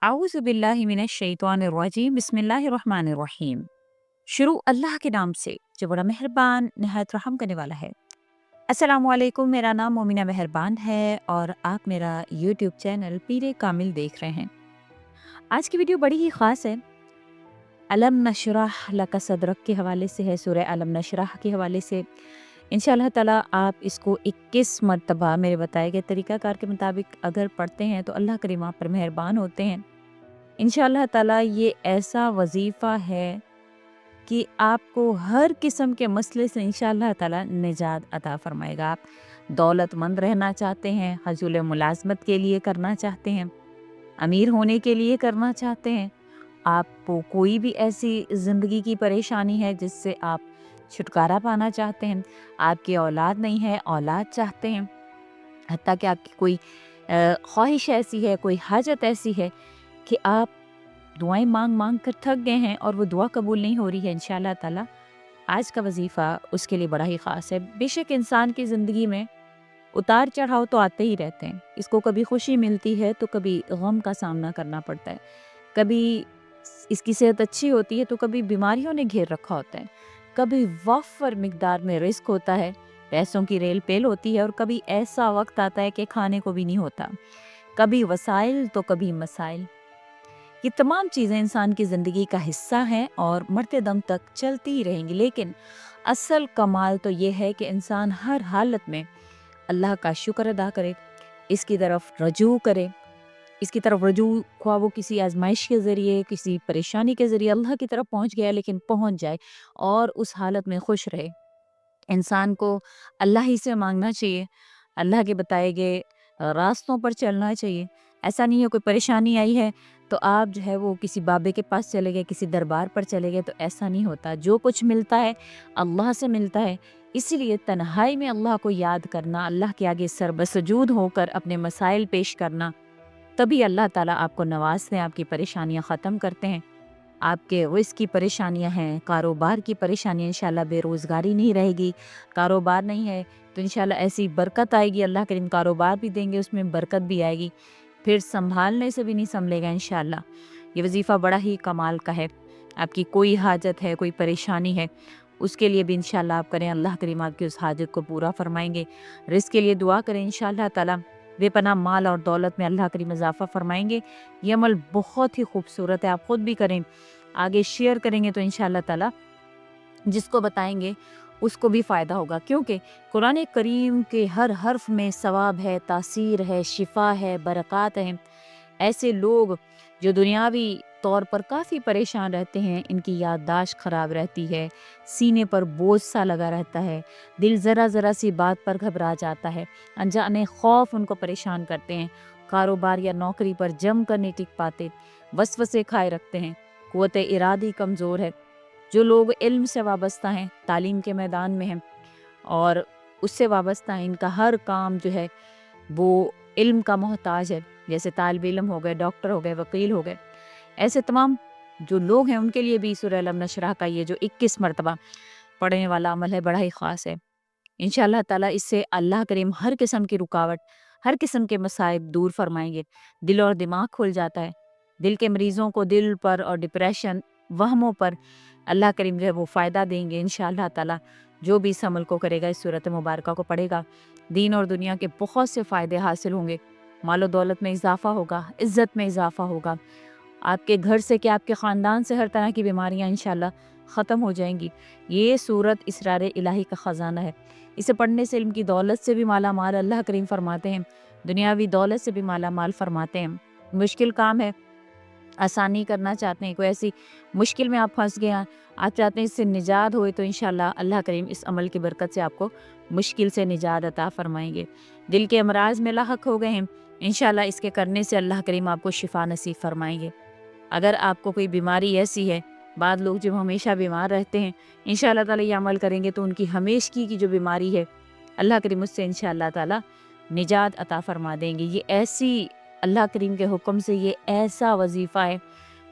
आऊज़ु बिल्लाहि मिनश शैतानिर रजीम बिस्मिल्लाहिर रहमानिर रहीम। शुरू अल्लाह के नाम से जो बड़ा मेहरबान निहायत रहम करने वाला है। अस्सलामु अलैकुम, मेरा नाम मोमिना मेहरबान है और आप मेरा यूट्यूब चैनल पीरे कामिल देख रहे हैं। आज की वीडियो बड़ी ही ख़ास है। अलम नशरह लका सदरक के हवाले से है, सूरह अलम नशरह के हवाले से। इंशाअल्लाह ताला आप इसको 21 मरतबा मेरे बताए गए तरीक़ाकार के मुताबिक अगर पढ़ते हैं तो अल्लाह करीम आप पर मेहरबान होते हैं। इंशाअल्लाह ताला ये ऐसा वजीफ़ा है कि आपको हर किस्म के मसले से इंशाअल्लाह ताला निजात अता फ़रमाएगा। आप दौलतमंद रहना चाहते हैं, हसूल मुलाज़मत के लिए करना चाहते हैं, अमीर होने के लिए करना चाहते हैं, आपको कोई भी ऐसी ज़िंदगी की परेशानी है जिससे आप छुटकारा पाना चाहते हैं, आपकी औलाद नहीं है, औलाद चाहते हैं, हत्ता कि आपकी कोई ख्वाहिश ऐसी है, कोई हाजत ऐसी है कि आप दुआएं मांग मांग कर थक गए हैं और वो दुआ कबूल नहीं हो रही है, इंशाअल्लाह ताला आज का वजीफ़ा उसके लिए बड़ा ही ख़ास है। बेशक इंसान की ज़िंदगी में उतार चढ़ाव तो आते ही रहते हैं। इसको कभी खुशी मिलती है तो कभी गम का सामना करना पड़ता है, कभी इसकी सेहत अच्छी होती है तो कभी बीमारियों ने घेर रखा होता है, कभी वाफर मिकदार में रिस्क होता है, पैसों की रेल पेल होती है और कभी ऐसा वक्त आता है कि खाने को भी नहीं होता। कभी वसाइल तो कभी मसाइल। ये तमाम चीज़ें इंसान की ज़िंदगी का हिस्सा हैं और मरते दम तक चलती ही रहेंगी। लेकिन असल कमाल तो ये है कि इंसान हर हालत में अल्लाह का शुक्र अदा करे, इसकी तरफ रजू करे, इसकी तरफ रजू ख्वाह वो किसी आजमाइश के ज़रिए, किसी परेशानी के ज़रिए अल्लाह की तरफ पहुँच गया, लेकिन पहुँच जाए और उस हालत में खुश रहे। इंसान को अल्लाह ही से मांगना चाहिए, अल्लाह के बताए गए रास्तों पर चलना चाहिए। ऐसा नहीं है कोई परेशानी आई है तो आप जो है वो किसी बाबे के पास चले गए, किसी दरबार पर चले गए, तो ऐसा नहीं होता। जो कुछ मिलता है अल्लाह से मिलता है। इसीलिए तन्हाई में अल्लाह को याद करना, अल्लाह के आगे सरबसजूद होकर अपने मसाइल पेश करना, तभी अल्लाह ताला आपको नवाजते हैं, आपकी परेशानियाँ ख़त्म करते हैं। आपके रिज़्क़ की परेशानियाँ हैं, कारोबार की परेशानियाँ, इंशाअल्लाह बेरोज़गारी नहीं रहेगी। कारोबार नहीं है तो इंशाअल्लाह ऐसी बरकत आएगी, अल्लाह करीम कारोबार भी देंगे, उसमें बरकत भी आएगी। फिर सँभालने से भी नहीं सँभलेगा इंशाअल्लाह। ये वज़ीफ़ा बड़ा ही कमाल का है। आपकी कोई हाजत है, कोई परेशानी है, उसके लिए भी इंशाअल्लाह आप करें, अल्लाह करीम आपकी उस हाजत को पूरा फ़रमाएँगे। रिज़्क़ के लिए दुआ करें, इंशाअल्लाह ताला बेपनाह माल और दौलत में अल्लाह करीम इज़ाफ़ा फ़रमाएँगे। ये अमल बहुत ही खूबसूरत है, आप ख़ुद भी करें, आगे शेयर करेंगे तो इंशाअल्लाह ताला जिसको बताएंगे उसको भी फ़ायदा होगा, क्योंकि कुरान करीम के हर हर्फ में सवाब है, तासीर है, शिफा है, बरक़ात हैं। ऐसे लोग जो दुनियावी तौर पर काफ़ी परेशान रहते हैं, इनकी याददाश्त ख़राब रहती है, सीने पर बोझ सा लगा रहता है, दिल ज़रा ज़रा सी बात पर घबरा जाता है, अनजाने खौफ उनको परेशान करते हैं, कारोबार या नौकरी पर जम कर नहीं टिक पाते, वसवसे खाए रखते हैं, क़ुव्वत इरादी कमज़ोर है। जो लोग इल्म से वाबस्ता हैं, तालीम के मैदान में हैं और उससे वाबस्ता हैं, इनका हर काम जो है वो इल्म का मोहताज है, जैसे तालिब इल्म हो गए, डॉक्टर हो गए, वकील हो गए, ऐसे तमाम जो लोग हैं उनके लिए भी सूरह अलम नशरह का ये जो 21 मरतबा पढ़ने वाला अमल है बड़ा ही ख़ास है। इंशाअल्लाह ताला इससे अल्लाह करीम हर किस्म की रुकावट, हर किस्म के मसाइब दूर फरमाएंगे। दिल और दिमाग खुल जाता है। दिल के मरीज़ों को दिल पर और डिप्रेशन, वहमों पर अल्लाह करीम जो है वो फ़ायदा देंगे इंशाअल्लाह ताला। जो भी इस अमल को करेगा, इस सूरत मुबारका को पढ़ेगा, दीन और दुनिया के बहुत से फ़ायदे हासिल होंगे। मालो दौलत में इजाफ़ा होगा, इज़्ज़त में इजाफ़ा होगा। आपके घर से क्या आपके ख़ानदान से हर तरह की बीमारियाँ इंशाअल्लाह ख़त्म हो जाएंगी। ये सूरत इसरार इलाही का ख़जाना है। इसे पढ़ने से इल्म की दौलत से भी माला माल अल्लाह करीम फरमाते हैं, दुनियावी दौलत से भी माला माल फरमाते हैं। मुश्किल काम है, आसानी करना चाहते हैं, कोई ऐसी मुश्किल में आप फंस गए हैं, आप चाहते हैं इससे निजात होए, तो इंशाअल्लाह अल्लाह करीम इस अमल की बरकत से आपको मुश्किल से निजात अता फरमाएंगे। दिल के अमराज में लाहक हो गए हैं, इंशाअल्लाह इसके करने से अल्लाह करीम आपको शिफा नसीब फरमाएंगे। अगर आपको कोई बीमारी ऐसी है, बाद लोग जब हमेशा बीमार रहते हैं, इंशाअल्लाह ताला ये अमल करेंगे तो उनकी हमेशगी की जो बीमारी है अल्लाह करीम उससे इंशाअल्लाह ताला निजात अता फरमा देंगे। ये ऐसी अल्लाह करीम के हुक्म से ये ऐसा वजीफ़ा है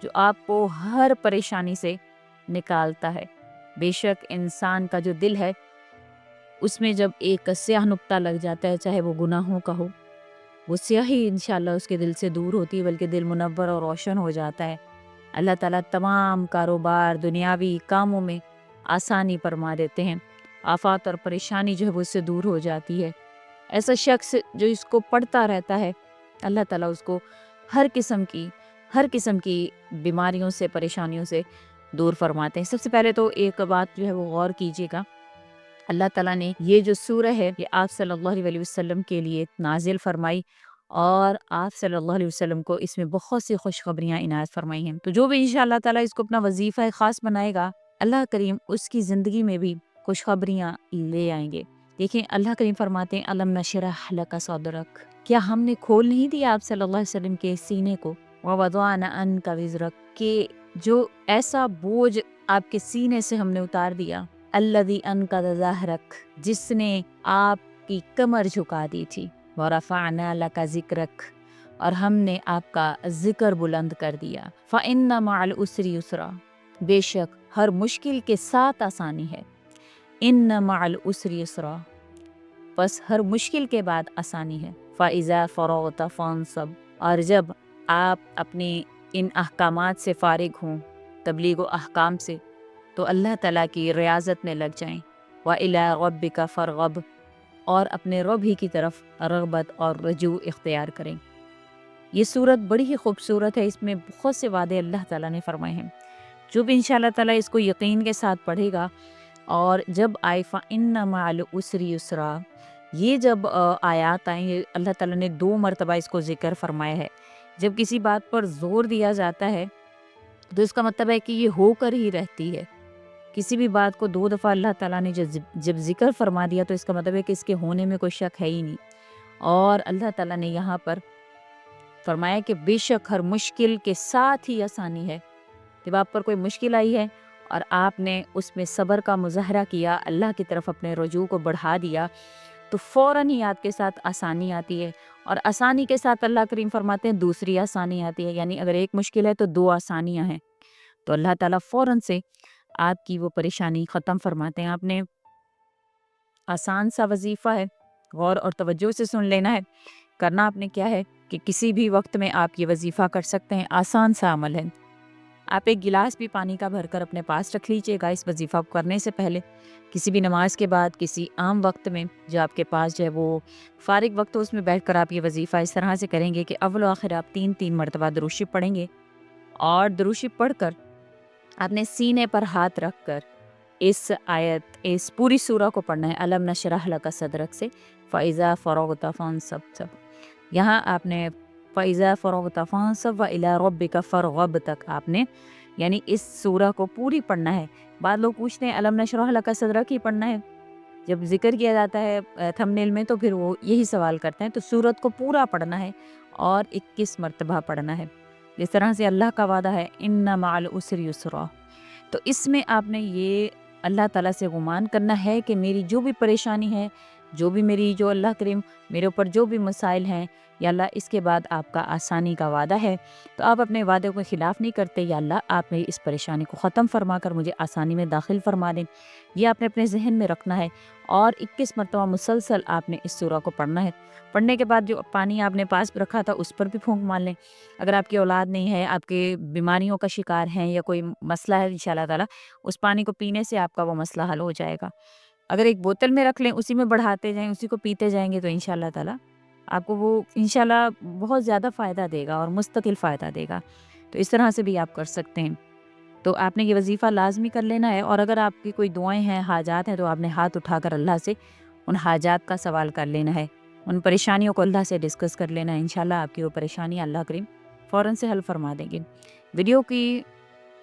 जो आपको हर परेशानी से निकालता है। बेशक इंसान का जो दिल है उसमें जब एक स्याह नुक्ता लग जाता है, चाहे वो गुनाहों का हो, وہ स्याही इंशाल्लाह उसके दिल से दूर होती है, बल्कि दिल मुनव्वर और रोशन हो जाता है। अल्लाह ताला तमाम कारोबार, दुनियावी कामों में आसानी फरमा देते हैं। आफात और परेशानी जो है वो उससे दूर हो जाती है। ऐसा शख्स जो इसको पढ़ता रहता है, अल्लाह ताला उसको हर किस्म की बीमारियों से, परेशानियों से दूर फरमाते हैं। सबसे पहले तो एक बात जो है वो गौर कीजिएगा, अल्लाह ताला ने ये जो सूरह है ये आप सल्लल्लाहु अलैहि वसल्लम के लिए नाजिल फरमाई, और आप सल्लल्लाहु अलैहि वसल्लम को इसमें बहुत सी खुशखबरियाँ इनायत फरमाई हैं। तो जो भी इंशाअल्लाह ताला इसको अपना वजीफ़ा ख़ास बनाएगा, अल्लाह करीम उसकी ज़िंदगी में भी खुशखबरियाँ ले आएंगे। देखिए अल्लाह करीम फरमाते हैं, अलम नशरह लका सदरक, क्या हमने खोल नहीं दिया आप सल्लल्लाहु अलैहि वसल्लम के सीने को, व वदअना अन्का विज़रक, के जो ऐसा बोझ आपके सीने से हमने उतार दिया, अल्लज़ी अनक़ज़ ज़हरक, जिसने आपकी कमर झुका दी थी, व रफ़अना लका ज़िक्रक, और हमने आपका जिक्र बुलंद कर दिया। फ़इन्न मअल उसरि युसरा, बेशक हर मुश्किल के साथ आसानी है। इन्न मअल उसरि युसरा, बस हर मुश्किल के बाद आसानी है। फ़इज़ा फ़रग़त फ़ंसब, और जब आप अपने इन अहकामात से फ़ारिग हों, तबलीग व अहकाम से, तो अल्लाह ताला की रियाज़त में लग जाएं। व इला रब्बिका फ़रग़ब, और अपने रब ही की तरफ रग़बत और रजू इख्तियार करें। ये सूरत बड़ी ही खूबसूरत है, इसमें बहुत से वादे अल्लाह ताला ने फरमाए हैं। जो भी इंशाअल्लाह ताला इसको यकीन के साथ पढ़ेगा, और जब आए फ़इन्न मअल उसरि युसरा, ये जब आयात आएँ, ये अल्लाह ताला ने 2 मरतबा इसको ज़िक्र फरमाया है। जब किसी बात पर ज़ोर दिया जाता है तो इसका मतलब है कि ये होकर ही रहती है। किसी भी बात को 2 दफ़ा अल्लाह ताला ने जब ज़िक्र फरमा दिया तो इसका मतलब है कि इसके होने में कोई शक है ही नहीं। और अल्लाह ताला ने यहाँ पर फरमाया कि बेशक हर मुश्किल के साथ ही आसानी है। जब आप पर कोई मुश्किल आई है और आपने उसमें सब्र का मुज़ाहरा किया, अल्लाह की तरफ अपने रुजू को बढ़ा दिया, तो फ़ौरन ही आपके साथ आसानी आती है। और आसानी के साथ अल्लाह करीम फरमाते हैं दूसरी आसानी आती है। यानी अगर एक मुश्किल है तो 2 आसानियाँ हैं, तो अल्लाह ताला फ़ौरन से आपकी वो परेशानी ख़त्म फरमाते हैं। आपने आसान सा वजीफ़ा है, गौर और तवज्जो से सुन लेना है। करना आपने क्या है कि किसी भी वक्त में आप ये वजीफ़ा कर सकते हैं, आसान सा अमल है। आप एक गिलास भी पानी का भरकर अपने पास रख लीजिएगा इस वजीफ़ा को करने से पहले। किसी भी नमाज के बाद, किसी आम वक्त में जो आपके पास जो है वो फ़ारिग वक्त हो, उसमें बैठकर आप ये वजीफ़ा इस तरह से करेंगे कि अव्वल व आखिर आप 3-3 मरतबा दुरूद शरीफ पढ़ेंगे, और दुरूद शरीफ पढ़कर आपने सीने पर हाथ रख कर इस पूरी सूरा को पढ़ना है, अलम नशरह लका सदरक से फ़इज़ा फ़रग़त फ़ंसब। यहाँ आपने फ़इज़ा फ़रग़त फ़ंसब व इला रब्बिका फ़रग़ब तक आपने यानी इस सूरा को पूरी पढ़ना है। बाद लोग पूछते हैं अलम नशरह लका सदरक ही पढ़ना है, जब जिक्र किया जाता है थंबनेल में तो फिर वो यही सवाल करते हैं। तो सूरत को पूरा पढ़ना है और 21 मरतबा पढ़ना है। जिस तरह से अल्लाह का वादा है, इन्ना मअल उसरि युसरा, तो इसमें आपने ये अल्लाह ताला से गुमान करना है कि मेरी जो भी परेशानी है, जो अल्लाह करीम मेरे ऊपर जो भी मसाइल हैं, या अल्लाह इसके बाद आपका आसानी का वादा है, तो आप अपने वादे को ख़िलाफ़ नहीं करते। या अल्लाह आप मेरी इस परेशानी को ख़त्म फरमा कर मुझे आसानी में दाखिल फरमा दें। ये आपने अपने जहन में रखना है, और 21 मरतबा मुसलसल आपने इस सूरा को पढ़ना है। पढ़ने के बाद जो पानी आपने पास रखा था उस पर भी फूंक मार लें। अगर आपकी औलाद नहीं है, आपके बीमारियों का शिकार हैं, या कोई मसला है, इंशाअल्लाह ताला उस पानी को पीने से आपका वो मसला हल हो जाएगा। अगर एक बोतल में रख लें, उसी में बढ़ाते जाएँ, उसी को पीते जाएंगे, तो इंशाअल्लाह ताला आपको वो इंशाअल्लाह बहुत ज़्यादा फ़ायदा देगा और मुस्तकिल फ़ायदा देगा। तो इस तरह से भी आप कर सकते हैं। तो आपने ये वजीफ़ा लाज़मी कर लेना है, और अगर आपकी कोई दुआएं हैं, हाजात हैं, तो आपने हाथ उठाकर अल्लाह से उन हाजात का सवाल कर लेना है, उन परेशानियों को अल्लाह से डिस्कस कर लेना है। इंशाअल्लाह आपकी वो परेशानी अल्लाह करीम फ़ौरन से हल फरमा देंगे। वीडियो की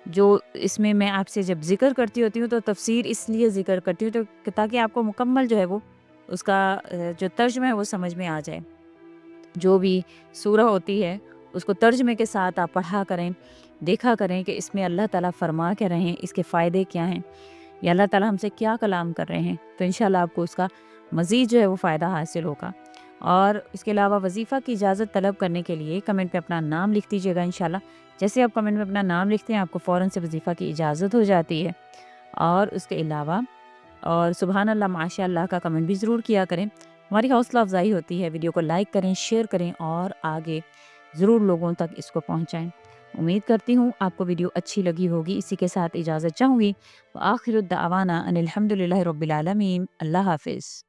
जो इसमें मैं आपसे जब ज़िक्र करती होती हूँ तो तफसीर इसलिए ज़िक्र करती हूँ तो ताकि आपको मुकम्मल जो है वो उसका जो तर्जुमा है वो समझ में आ जाए। जो भी सूरा होती है उसको तर्जुमे के साथ आप पढ़ा करें, देखा करें कि इसमें अल्लाह ताला फरमा क्या रहे हैं, इसके फ़ायदे क्या हैं, या अल्लाह ताला हमसे क्या कलाम कर रहे हैं। तो इंशाअल्लाह आपको उसका मज़ीद जो है वो फ़ायदा हासिल होगा। और इसके अलावा वजीफ़ा की इजाज़त तलब करने के लिए कमेंट में अपना नाम लिख दीजिएगा। इंशाल्लाह जैसे आप कमेंट में अपना नाम लिखते हैं आपको फ़ौरन से वजीफ़ा की इजाज़त हो जाती है। और उसके अलावा और सुबहान अल्लाह माशाअल्लाह का कमेंट भी ज़रूर किया करें, ہماری حوصلہ افزائی ہوتی ہے۔ ویڈیو کو لائک کریں، شیئر کریں اور آگے ضرور لوگوں تک اس کو پہنچائیں۔ امید کرتی ہوں آپ کو ویڈیو اچھی لگی ہوگی۔ اسی کے ساتھ اجازت چاہوں گی۔ وآخر الدعوانا ان الحمد للہ رب العالمین۔ اللہ حافظ۔